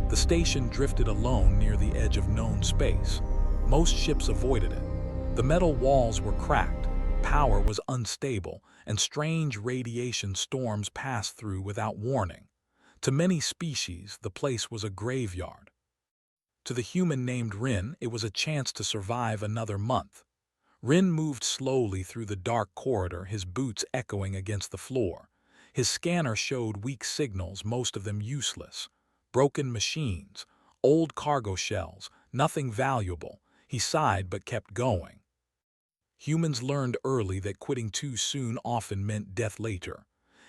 The station drifted alone near the edge of known space. Most ships avoided it. The metal walls were cracked, power was unstable, and strange radiation storms passed through without warning. To many species, the place was a graveyard. To the human named Rin, it was a chance to survive another month. Rin moved slowly through the dark corridor, his boots echoing against the floor. His scanner showed weak signals, most of them useless. Broken machines, old cargo shells, nothing valuable. He sighed but kept going. Humans learned early that quitting too soon often meant death later.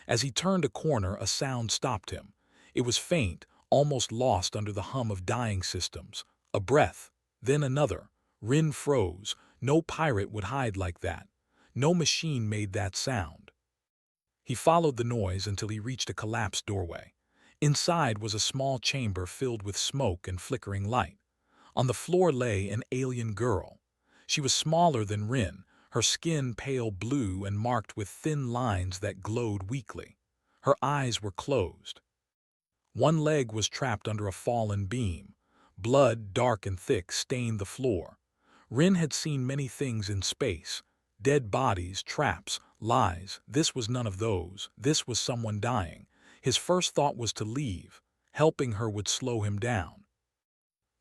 As he turned a corner, a sound stopped him. It was faint, almost lost under the hum of dying systems. A breath, then another. Rin froze. No pirate would hide like that. No machine made that sound. He followed the noise until he reached a collapsed doorway. Inside was a small chamber filled with smoke and flickering light. On the floor lay an alien girl. She was smaller than Rin, her skin pale blue and marked with thin lines that glowed weakly. Her eyes were closed. One leg was trapped under a fallen beam. Blood, dark and thick, stained the floor. Rin had seen many things in space. Dead bodies, traps, lies. This was none of those. This was someone dying. His first thought was to leave. Helping her would slow him down.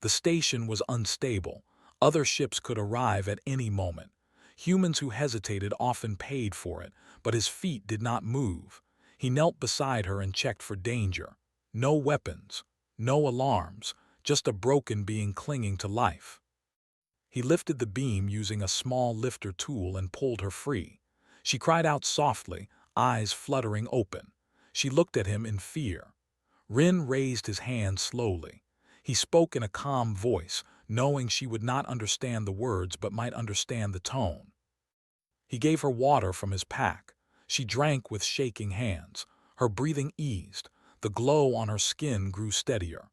The station was unstable. Other ships could arrive at any moment. Humans who hesitated often paid for it, but his feet did not move. He knelt beside her and checked for danger. No weapons, no alarms, just a broken being clinging to life. He lifted the beam using a small lifter tool and pulled her free. She cried out softly, eyes fluttering open. She looked at him in fear. Rin raised his hand slowly. He spoke in a calm voice, knowing she would not understand the words but might understand the tone. He gave her water from his pack. She drank with shaking hands. Her breathing eased. The glow on her skin grew steadier.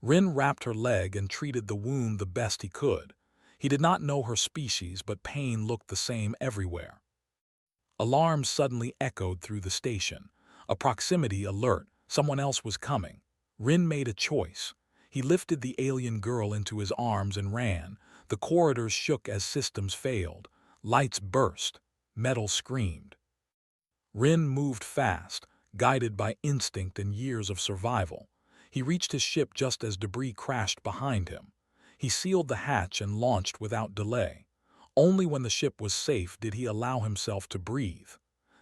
Rin wrapped her leg and treated the wound the best he could. He did not know her species, but pain looked the same everywhere. Alarms suddenly echoed through the station. A proximity alert. Someone else was coming. Rin made a choice. He lifted the alien girl into his arms and ran. The corridors shook as systems failed. Lights burst. Metal screamed. Rin moved fast, guided by instinct and years of survival. He reached his ship just as debris crashed behind him. He sealed the hatch and launched without delay. Only when the ship was safe did he allow himself to breathe.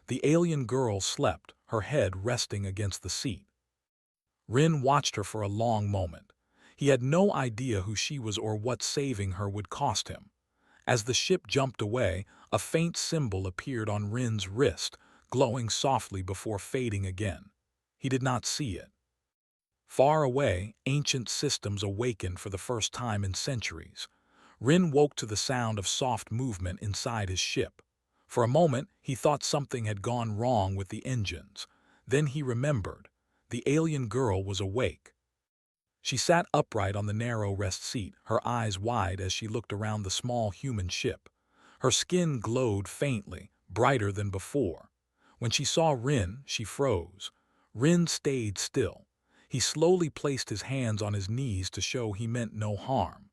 The alien girl slept, her head resting against the seat. Rin watched her for a long moment. He had no idea who she was or what saving her would cost him. As the ship jumped away, a faint symbol appeared on Rin's wrist, glowing softly before fading again. He did not see it. Far away, ancient systems awakened for the first time in centuries. Rin woke to the sound of soft movement inside his ship. For a moment, he thought something had gone wrong with the engines. Then he remembered. The alien girl was awake. She sat upright on the narrow rest seat, her eyes wide as she looked around the small human ship. Her skin glowed faintly, brighter than before. When she saw Rin, she froze. Rin stayed still. He slowly placed his hands on his knees to show he meant no harm.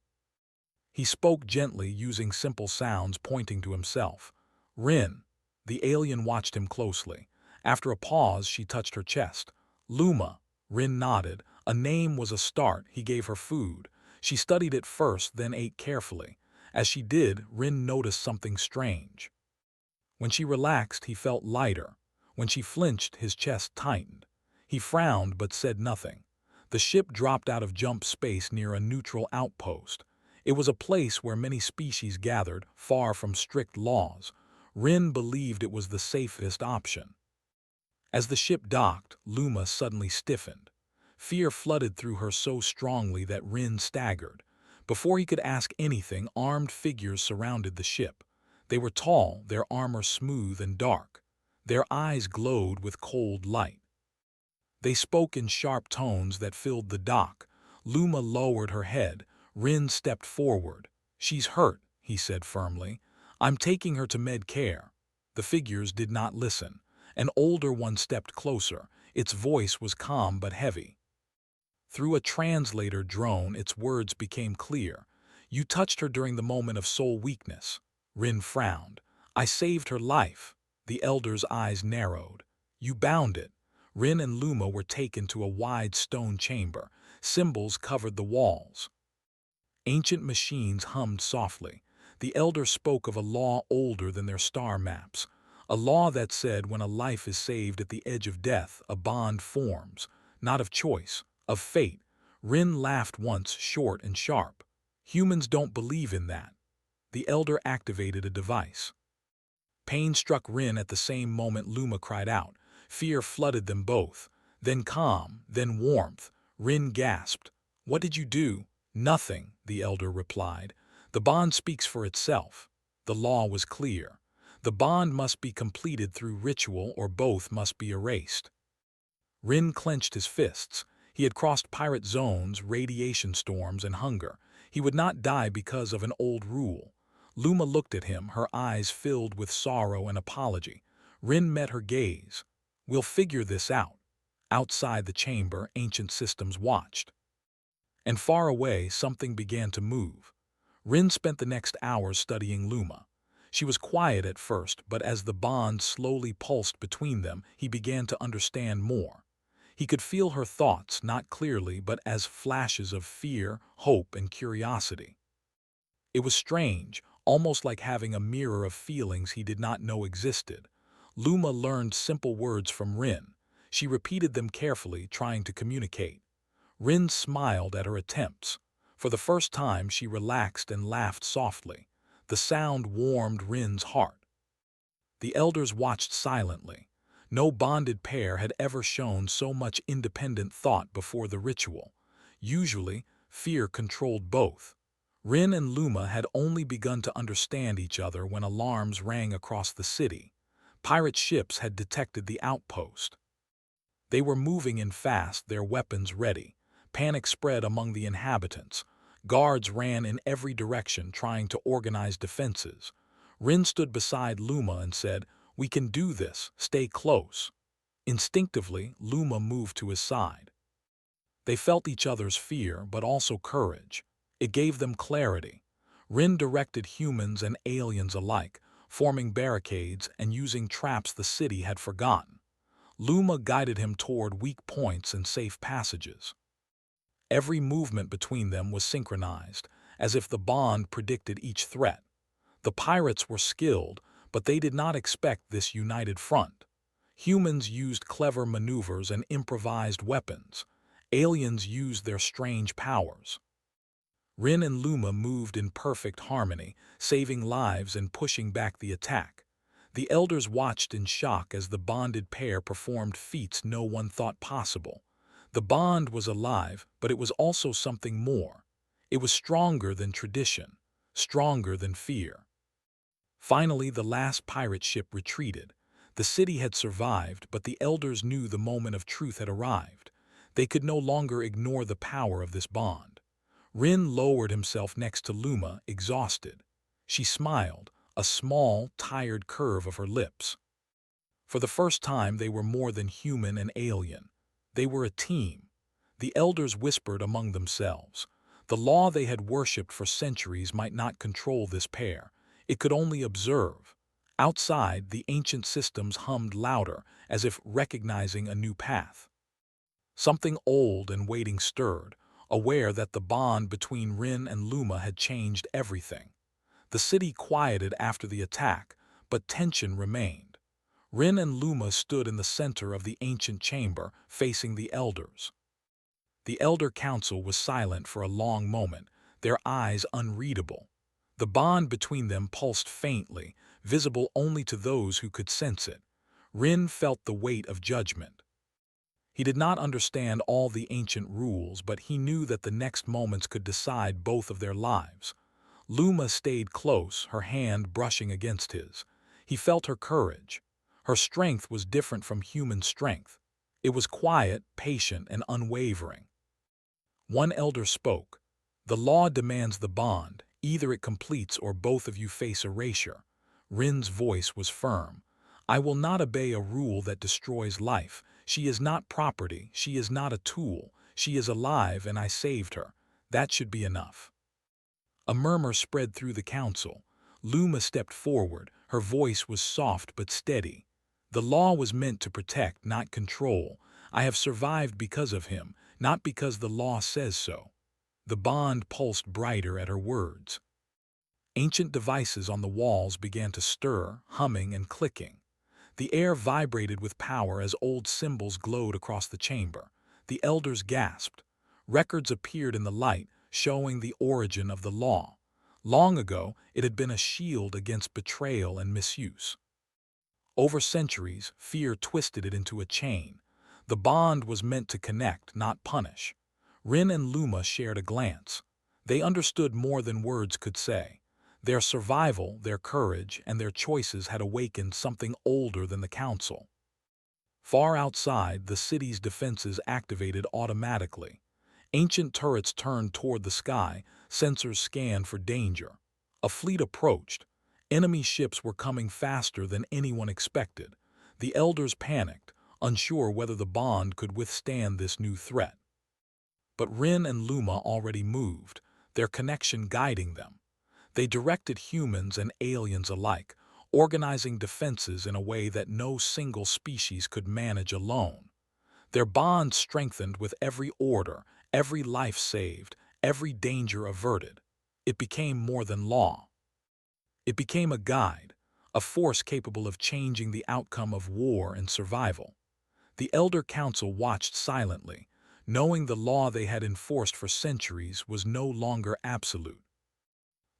He spoke gently, using simple sounds, pointing to himself. Rin. The alien watched him closely. After a pause, she touched her chest. Luma. Rin nodded. A name was a start. He gave her food. She studied it first, then ate carefully. As she did, Rin noticed something strange. When she relaxed, he felt lighter. When she flinched, his chest tightened. He frowned but said nothing. The ship dropped out of jump space near a neutral outpost. It was a place where many species gathered, far from strict laws. Rin believed it was the safest option. As the ship docked, Luma suddenly stiffened. Fear flooded through her so strongly that Rin staggered. Before he could ask anything, armed figures surrounded the ship. They were tall, their armor smooth and dark. Their eyes glowed with cold light. They spoke in sharp tones that filled the dock. Luma lowered her head. Rin stepped forward. "She's hurt," he said firmly. "I'm taking her to med care." The figures did not listen. An older one stepped closer. Its voice was calm but heavy. Through a translator drone, its words became clear. You touched her during the moment of soul weakness. Rin frowned. I saved her life. The elder's eyes narrowed. You bound it. Rin and Luma were taken to a wide stone chamber. Symbols covered the walls. Ancient machines hummed softly. The elder spoke of a law older than their star maps. A law that said when a life is saved at the edge of death, a bond forms, not of choice, of fate. Rin laughed once, short and sharp. Humans don't believe in that. The elder activated a device. Pain struck Rin at the same moment. Luma cried out. Fear flooded them both. Then calm, then warmth. Rin gasped. What did you do? Nothing, the elder replied. The bond speaks for itself. The law was clear. The bond must be completed through ritual or both must be erased. Rin clenched his fists. He had crossed pirate zones, radiation storms, and hunger. He would not die because of an old rule. Luma looked at him, her eyes filled with sorrow and apology. Rin met her gaze. We'll figure this out. Outside the chamber, ancient systems watched. And far away, something began to move. Rin spent the next hours studying Luma. She was quiet at first, but as the bond slowly pulsed between them, he began to understand more. He could feel her thoughts, not clearly, but as flashes of fear, hope, and curiosity. It was strange, almost like having a mirror of feelings he did not know existed. Luma learned simple words from Rin. She repeated them carefully, trying to communicate. Rin smiled at her attempts. For the first time, she relaxed and laughed softly. The sound warmed Rin's heart. The elders watched silently. No bonded pair had ever shown so much independent thought before the ritual. Usually, fear controlled both. Rin and Luma had only begun to understand each other when alarms rang across the city. Pirate ships had detected the outpost. They were moving in fast, their weapons ready. Panic spread among the inhabitants. Guards ran in every direction, trying to organize defenses. Rin stood beside Luma and said, We can do this, stay close. Instinctively, Luma moved to his side. They felt each other's fear, but also courage. It gave them clarity. Rin directed humans and aliens alike, forming barricades and using traps the city had forgotten. Luma guided him toward weak points and safe passages. Every movement between them was synchronized, as if the bond predicted each threat. The pirates were skilled, but they did not expect this united front. Humans used clever maneuvers and improvised weapons. Aliens used their strange powers. Rin and Luma moved in perfect harmony, saving lives and pushing back the attack. The elders watched in shock as the bonded pair performed feats no one thought possible. The bond was alive, but it was also something more. It was stronger than tradition, stronger than fear. Finally, the last pirate ship retreated. The city had survived, but the elders knew the moment of truth had arrived. They could no longer ignore the power of this bond. Rin lowered himself next to Luma, exhausted. She smiled, a small, tired curve of her lips. For the first time, they were more than human and alien. They were a team. The elders whispered among themselves. The law they had worshipped for centuries might not control this pair. It could only observe. Outside, the ancient systems hummed louder, as if recognizing a new path. Something old and waiting stirred, aware that the bond between Rin and Luma had changed everything. The city quieted after the attack, but tension remained. Rin and Luma stood in the center of the ancient chamber, facing the elders. The elder council was silent for a long moment, their eyes unreadable. The bond between them pulsed faintly, visible only to those who could sense it. Rin felt the weight of judgment. He did not understand all the ancient rules, but he knew that the next moments could decide both of their lives. Luma stayed close, her hand brushing against his. He felt her courage. Her strength was different from human strength. It was quiet, patient, and unwavering. One elder spoke. The law demands the bond. Either it completes or both of you face erasure. Rin's voice was firm. I will not obey a rule that destroys life. She is not property. She is not a tool. She is alive and I saved her. That should be enough." A murmur spread through the council. Luma stepped forward. Her voice was soft but steady. "The law was meant to protect, not control. I have survived because of him, not because the law says so." The bond pulsed brighter at her words. Ancient devices on the walls began to stir, humming and clicking. The air vibrated with power as old symbols glowed across the chamber. The elders gasped. Records appeared in the light, showing the origin of the law. Long ago, it had been a shield against betrayal and misuse. Over centuries, fear twisted it into a chain. The bond was meant to connect, not punish. Rin and Luma shared a glance. They understood more than words could say. Their survival, their courage, and their choices had awakened something older than the council. Far outside, the city's defenses activated automatically. Ancient turrets turned toward the sky, sensors scanned for danger. A fleet approached. Enemy ships were coming faster than anyone expected. The elders panicked, unsure whether the bond could withstand this new threat. But Rin and Luma already moved, their connection guiding them. They directed humans and aliens alike, organizing defenses in a way that no single species could manage alone. Their bond strengthened with every order, every life saved, every danger averted. It became more than law. It became a guide, a force capable of changing the outcome of war and survival. The Elder Council watched silently, knowing the law they had enforced for centuries was no longer absolute.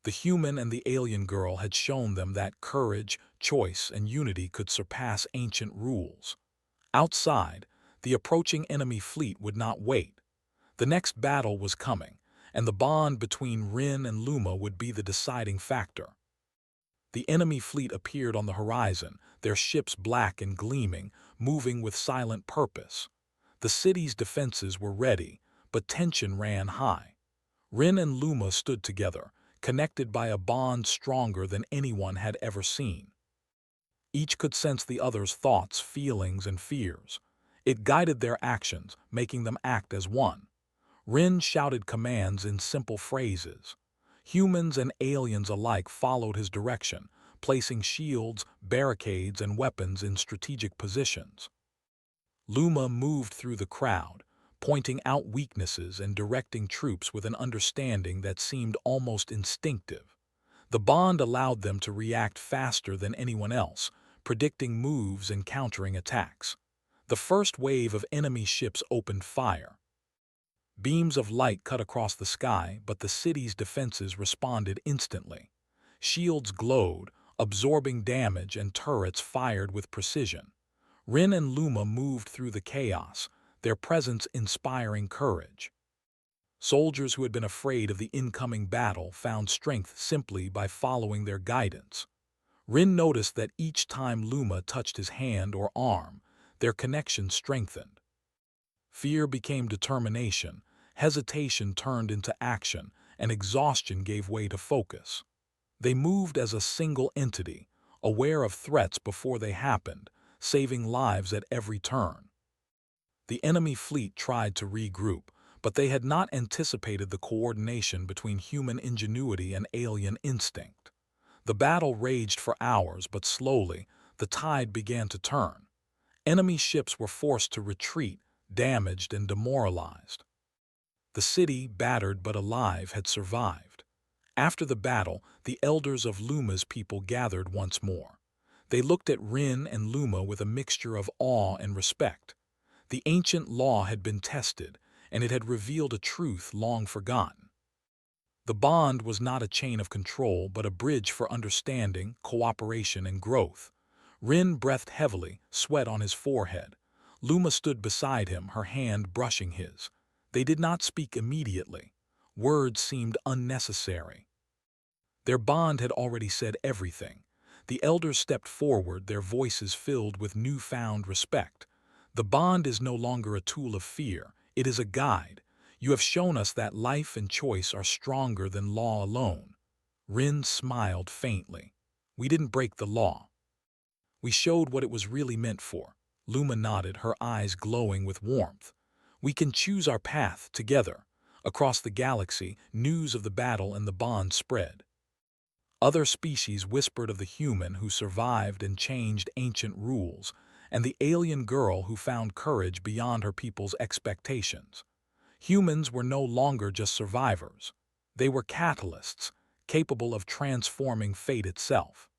The human and the alien girl had shown them that courage, choice, and unity could surpass ancient rules. Outside, the approaching enemy fleet would not wait. The next battle was coming, and the bond between Rin and Luma would be the deciding factor. The enemy fleet appeared on the horizon, their ships black and gleaming, moving with silent purpose. The city's defenses were ready, but tension ran high. Rin and Luma stood together, connected by a bond stronger than anyone had ever seen. Each could sense the other's thoughts, feelings, and fears. It guided their actions, making them act as one. Rin shouted commands in simple phrases. Humans and aliens alike followed his direction, placing shields, barricades, and weapons in strategic positions. Luma moved through the crowd, pointing out weaknesses and directing troops with an understanding that seemed almost instinctive. The bond allowed them to react faster than anyone else, predicting moves and countering attacks. The first wave of enemy ships opened fire. Beams of light cut across the sky, but the city's defenses responded instantly. Shields glowed, absorbing damage, and turrets fired with precision. Rin and Luma moved through the chaos, their presence inspiring courage. Soldiers who had been afraid of the incoming battle found strength simply by following their guidance. Rin noticed that each time Luma touched his hand or arm, their connection strengthened. Fear became determination, hesitation turned into action, and exhaustion gave way to focus. They moved as a single entity, aware of threats before they happened, saving lives at every turn. The enemy fleet tried to regroup, but they had not anticipated the coordination between human ingenuity and alien instinct. The battle raged for hours, but slowly, the tide began to turn. Enemy ships were forced to retreat, damaged and demoralized. The city, battered but alive, had survived. After the battle, the elders of Luma's people gathered once more. They looked at Rin and Luma with a mixture of awe and respect. The ancient law had been tested, and it had revealed a truth long forgotten. The bond was not a chain of control, but a bridge for understanding, cooperation, and growth. Rin breathed heavily, sweat on his forehead. Luma stood beside him, her hand brushing his. They did not speak immediately. Words seemed unnecessary. Their bond had already said everything. The elders stepped forward, their voices filled with newfound respect. The bond is no longer a tool of fear, it is a guide. You have shown us that life and choice are stronger than law alone. Rin smiled faintly. We didn't break the law. We showed what it was really meant for. Luma nodded, her eyes glowing with warmth. We can choose our path together. Across the galaxy, news of the battle and the bond spread. Other species whispered of the human who survived and changed ancient rules, and the alien girl who found courage beyond her people's expectations. Humans were no longer just survivors. They were catalysts, capable of transforming fate itself.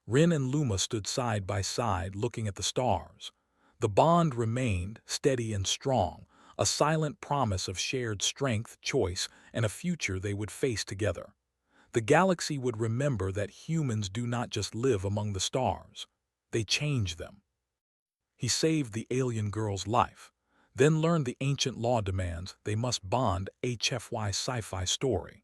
Rin and Luma stood side by side looking at the stars. The bond remained steady and strong, a silent promise of shared strength, choice, and a future they would face together. The galaxy would remember that humans do not just live among the stars. They change them. He saved the alien girl's life, then learned the ancient law demands they must bond HFY Sci-Fi Story.